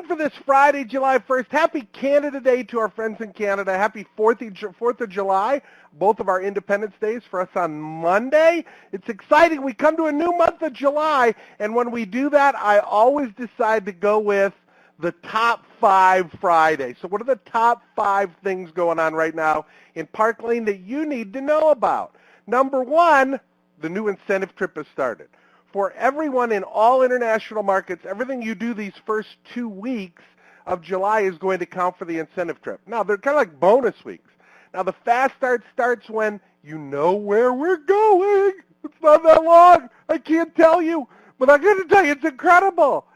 excited for this Friday, July 1st. Happy Canada Day to our friends in Canada. Happy 4th of July, both of our Independence Days for us on Monday. It's exciting. We come to a new month of July, and when we do that, I always decide to go with the top 5 Friday. So what are the top 5 things going on right now in Park Lane that you need to know about? Number 1, the new incentive trip has started. For everyone in all international markets, everything you do these first 2 weeks of July is going to count for the incentive trip. Now, they're kind of like bonus weeks. Now, the fast start starts when you know where we're going. It's not that long. I can't tell you, but I'm going to tell you it's incredible.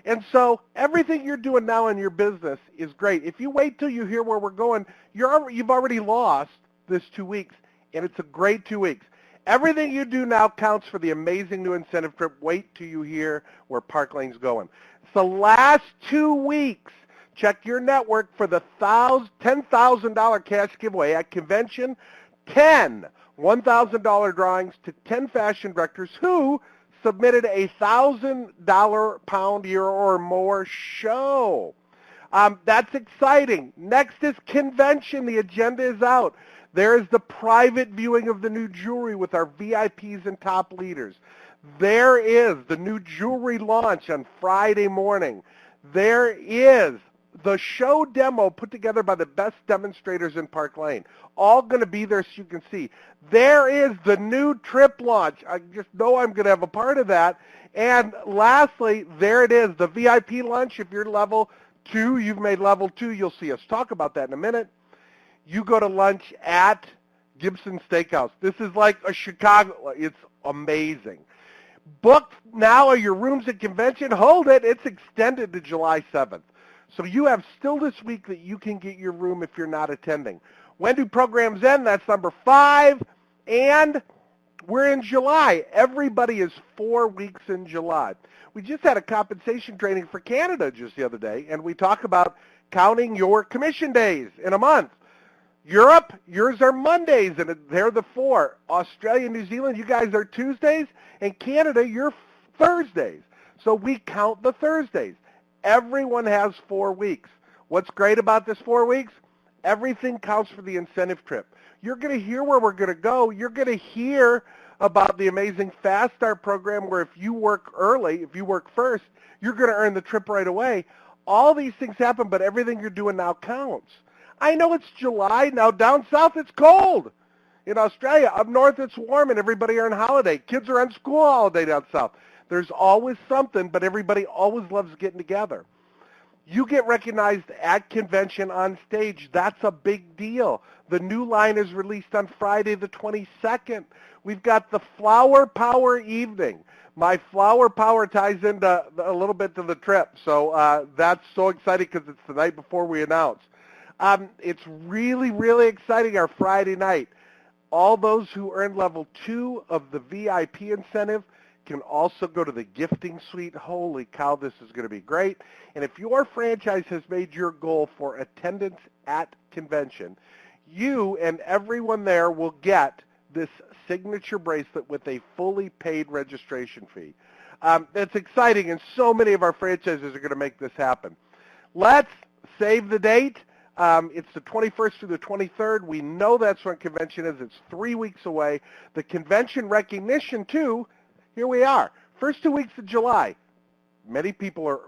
And so everything you're doing now in your business is great. If you wait till you hear where we're going, you've already lost this 2 weeks, and it's a great 2 weeks. Everything you do now counts for the amazing new incentive trip. Wait till you hear where Park Lane's going. It's the last 2 weeks. Check your network for the $10,000 cash giveaway at convention. 10 $1,000 drawings to 10 fashion directors who submitted a $1,000 pound year or more show. That's exciting. Next is convention. The agenda is out. There is the private viewing of the new jewelry with our VIPs and top leaders. There is the new jewelry launch on Friday morning. There is the show demo put together by the best demonstrators in Park Lane. All going to be there so you can see. There is the new trip launch. I just know I'm going to have a part of that. And lastly, there it is, the VIP lunch. If you're level 2, you've made level 2, you'll see us talk about that in a minute. You go to lunch at Gibson Steakhouse. This is like a Chicago. It's amazing. Book now are your rooms at convention. Hold it. It's extended to July 7th. So you have still this week that you can get your room if you're not attending. When do programs end? That's number 5. And we're in July. Everybody is 4 weeks in July. We just had a compensation training for Canada just the other day, and we talk about counting your commission days in a month. Europe, yours are Mondays, and they're the 4. Australia, New Zealand, you guys are Tuesdays, and Canada, you're Thursdays. So we count the Thursdays. Everyone has 4 weeks. What's great about this 4 weeks? Everything counts for the incentive trip. You're going to hear where we're going to go. You're going to hear about the amazing Fast Start program where if you work early, if you work first, you're going to earn the trip right away. All these things happen, but everything you're doing now counts. I know it's July. Now down south it's cold. In Australia, up north it's warm and everybody are on holiday. Kids are on school holiday down south. There's always something, but everybody always loves getting together. You get recognized at convention on stage. That's a big deal. The new line is released on Friday the 22nd. We've got the Flower Power Evening. My Flower Power ties into a little bit to the trip, so that's so exciting because it's the night before we announce. It's really, really exciting our Friday night. All those who earn level 2 of the VIP incentive can also go to the gifting suite. Holy cow, this is going to be great. And if your franchise has made your goal for attendance at convention, you and everyone there will get this signature bracelet with a fully paid registration fee. It's exciting, and so many of our franchises are going to make this happen. Let's save the date. It's the 21st through the 23rd. We know that's when convention is. It's 3 weeks away. The convention recognition, too, here we are. First 2 weeks of July. Many people are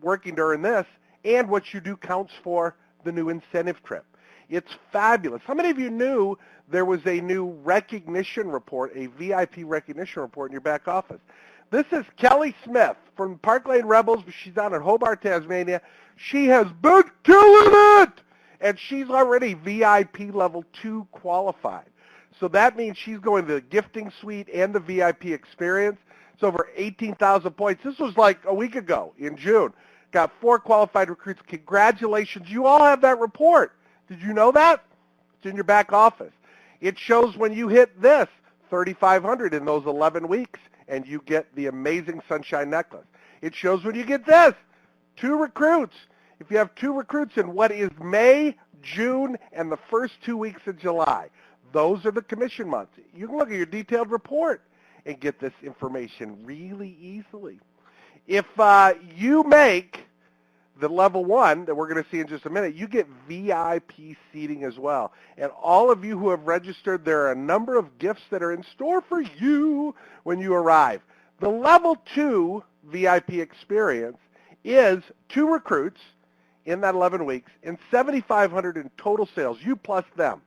working during this, and what you do counts for the new incentive trip. It's fabulous. How many of you knew there was a new recognition report, a VIP recognition report in your back office? This is Kelly Smith from Park Lane Rebels. She's down in Hobart, Tasmania. She has been killing it, and she's already VIP level 2 qualified. So that means she's going to the gifting suite and the VIP experience. It's over 18,000 points. This was like a week ago in June. Got 4 qualified recruits. Congratulations. You all have that report. Did you know that? It's in your back office. It shows when you hit this, 3,500 in those 11 weeks, and you get the amazing Sunshine Necklace. It shows when you get this, 2 recruits. If you have 2 recruits in what is May, June, and the first 2 weeks of July, those are the commission months. You can look at your detailed report and get this information really easily. If you make the level 1 that we're going to see in just a minute, you get VIP seating as well. And all of you who have registered, there are a number of gifts that are in store for you when you arrive. The level 2 VIP experience is 2 recruits in that 11 weeks and $7,500 in total sales, you plus them.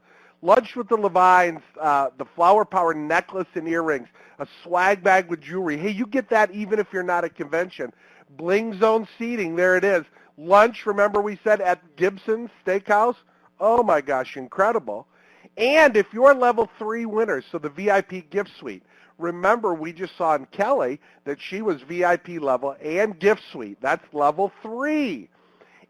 Lunch with the Levines, the Flower Power necklace and earrings, a swag bag with jewelry. Hey, you get that even if you're not at convention. Bling Zone seating, there it is. Lunch, remember we said at Gibson's Steakhouse? Oh my gosh, incredible. And if you're level 3 winners, so the VIP gift suite, remember we just saw in Kelly that she was VIP level and gift suite. That's level 3.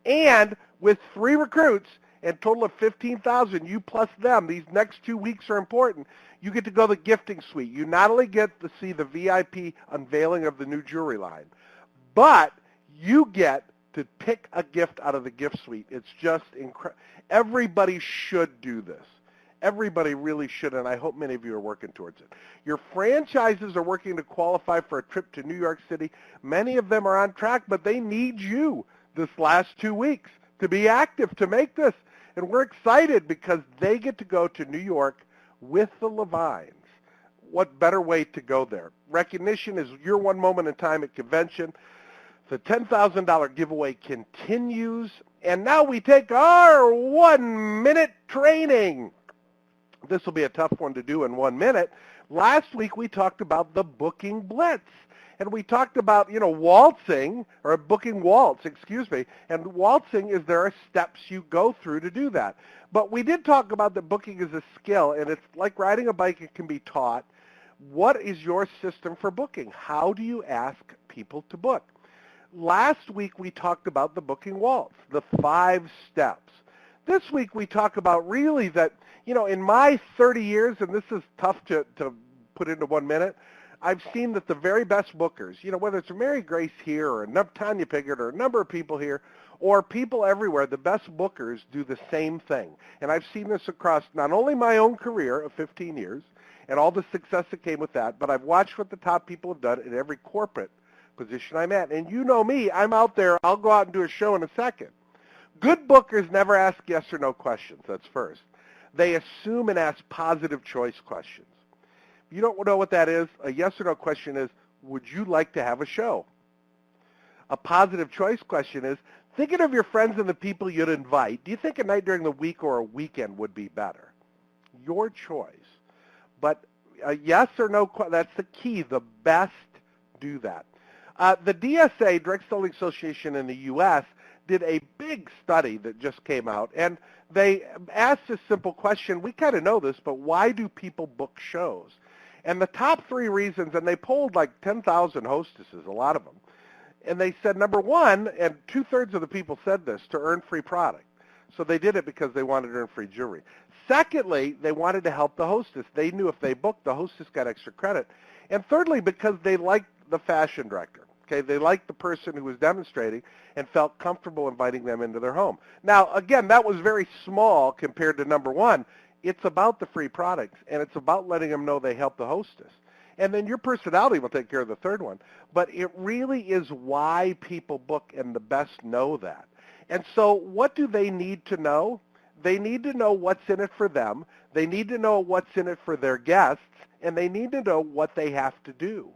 And with 3 recruits and total of 15,000, you plus them, these next 2 weeks are important. You get to go to the gifting suite. You not only get to see the VIP unveiling of the new jewelry line, but you get to pick a gift out of the gift suite. It's just incredible. Everybody should do this. Everybody really should, and I hope many of you are working towards it. Your franchises are working to qualify for a trip to New York City. Many of them are on track, but they need you this last 2 weeks to be active to make this. And we're excited because they get to go to New York with the Levines. What better way to go there? Recognition is your one moment in time at convention. The $10,000 giveaway continues. And now we take our 1-minute training. This will be a tough one to do in 1 minute. Last week we talked about the Booking Blitz. And we talked about, waltzing, or booking waltz, And waltzing is there are steps you go through to do that. But we did talk about that booking is a skill, and it's like riding a bike, it can be taught. What is your system for booking? How do you ask people to book? Last week we talked about the booking waltz, the 5 steps. This week we talk about really that, in my 30 years, and this is tough to put into 1 minute, I've seen that the very best bookers, whether it's Mary Grace here or Tanya Piggott or a number of people here or people everywhere, the best bookers do the same thing. And I've seen this across not only my own career of 15 years and all the success that came with that, but I've watched what the top people have done in every corporate position I'm at. And you know me, I'm out there, I'll go out and do a show in a second. Good bookers never ask yes or no questions, that's first. They assume and ask positive choice questions. You don't know what that is? A yes or no question is, would you like to have a show? A positive choice question is, thinking of your friends and the people you'd invite, do you think a night during the week or a weekend would be better? Your choice. But a yes or no, that's the key. The best do that. The DSA, Direct Selling Association in the U.S., did a big study that just came out, and they asked a simple question. We kind of know this, but why do people book shows? And the top 3 reasons, and they polled like 10,000 hostesses, a lot of them, and they said, number 1, and 2/3 of the people said this, to earn free product. So they did it because they wanted to earn free jewelry. Secondly, they wanted to help the hostess. They knew if they booked, the hostess got extra credit. And thirdly, because they liked the fashion director. Okay, they liked the person who was demonstrating and felt comfortable inviting them into their home. Now, again, that was very small compared to number 1. It's about the free products, and it's about letting them know they help the hostess. And then your personality will take care of the third one. But it really is why people book, and the best know that. And so what do they need to know? They need to know what's in it for them. They need to know what's in it for their guests, and they need to know what they have to do.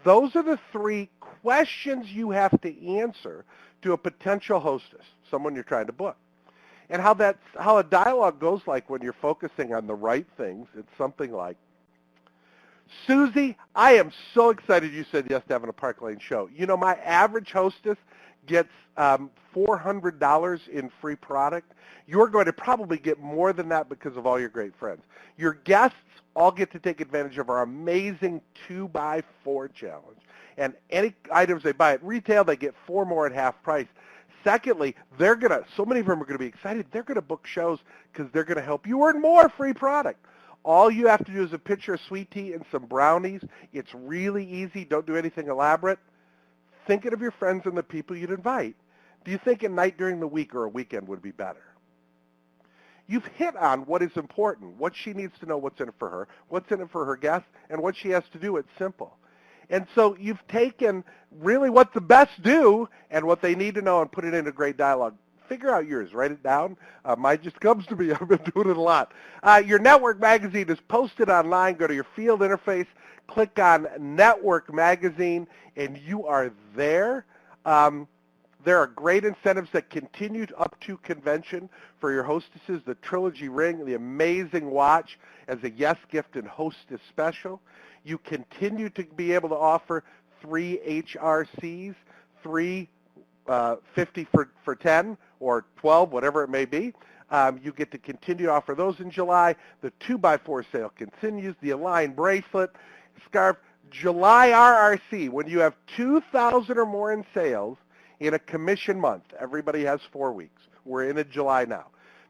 Those are the 3 questions you have to answer to a potential hostess, someone you're trying to book. And how a dialogue goes like when you're focusing on the right things, it's something like, Susie, I am so excited you said yes to having a Park Lane show. My average hostess gets $400 in free product. You're going to probably get more than that because of all your great friends. Your guests all get to take advantage of our amazing 2x4 challenge. And any items they buy at retail, they get 4 more at half price. Secondly, so many of them are going to be excited, they're going to book shows because they're going to help you earn more free product. All you have to do is a pitcher of sweet tea and some brownies. It's really easy. Don't do anything elaborate. Thinking of your friends and the people you'd invite. Do you think a night during the week or a weekend would be better? You've hit on what is important, what she needs to know, what's in it for her, what's in it for her guests, and what she has to do. It's simple. And so you've taken really what the best do and what they need to know and put it into great dialogue. Figure out yours. Write it down. Mine just comes to me. I've been doing it a lot. Your network magazine is posted online. Go to your field interface, click on Network Magazine, and you are there. There are great incentives that continue up to convention for your hostesses, the Trilogy Ring, the amazing watch as a yes gift and hostess special. You continue to be able to offer 3 HRCs, 3 50 for 10 or 12, whatever it may be. You get to continue to offer those in July. The 2x4 sale continues. The Align bracelet, scarf, July RRC, when you have 2,000 or more in sales in a commission month. Everybody has 4 weeks. We're in July now.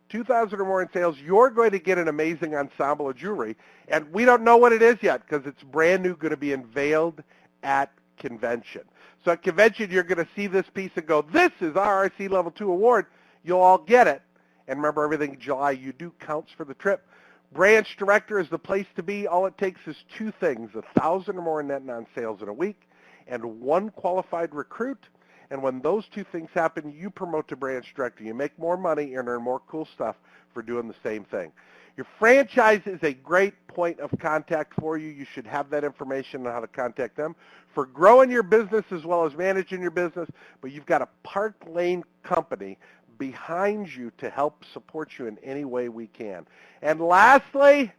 2,000 or more in sales, you're going to get an amazing ensemble of jewelry. And we don't know what it is yet because it's brand new, going to be unveiled at convention. So at convention, you're going to see this piece and go, this is RRC Level 2 Award. You'll all get it. And remember, everything in July you do counts for the trip. Branch director is the place to be. All it takes is 2 things, 1,000 or more net non-sales in a week and 1 qualified recruit. And when those 2 things happen, you promote to branch director. You make more money and earn more cool stuff for doing the same thing. Your franchise is a great point of contact for you. You should have that information on how to contact them for growing your business as well as managing your business. But you've got a Park Lane company behind you to help support you in any way we can. And lastly,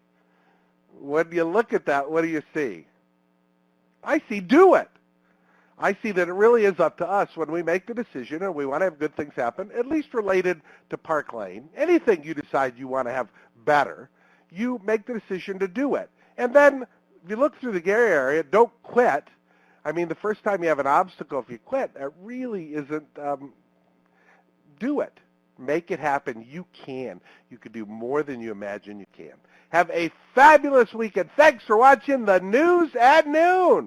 when you look at that, what do you see? I see do it. I see that it really is up to us when we make the decision and we want to have good things happen, at least related to Park Lane. Anything you decide you want to have better, you make the decision to do it. And then if you look through the Gary area, don't quit. I mean, the first time you have an obstacle, if you quit, it really isn't, do it. Make it happen. You can. You can do more than you imagine you can. Have a fabulous weekend. Thanks for watching the News at Noon.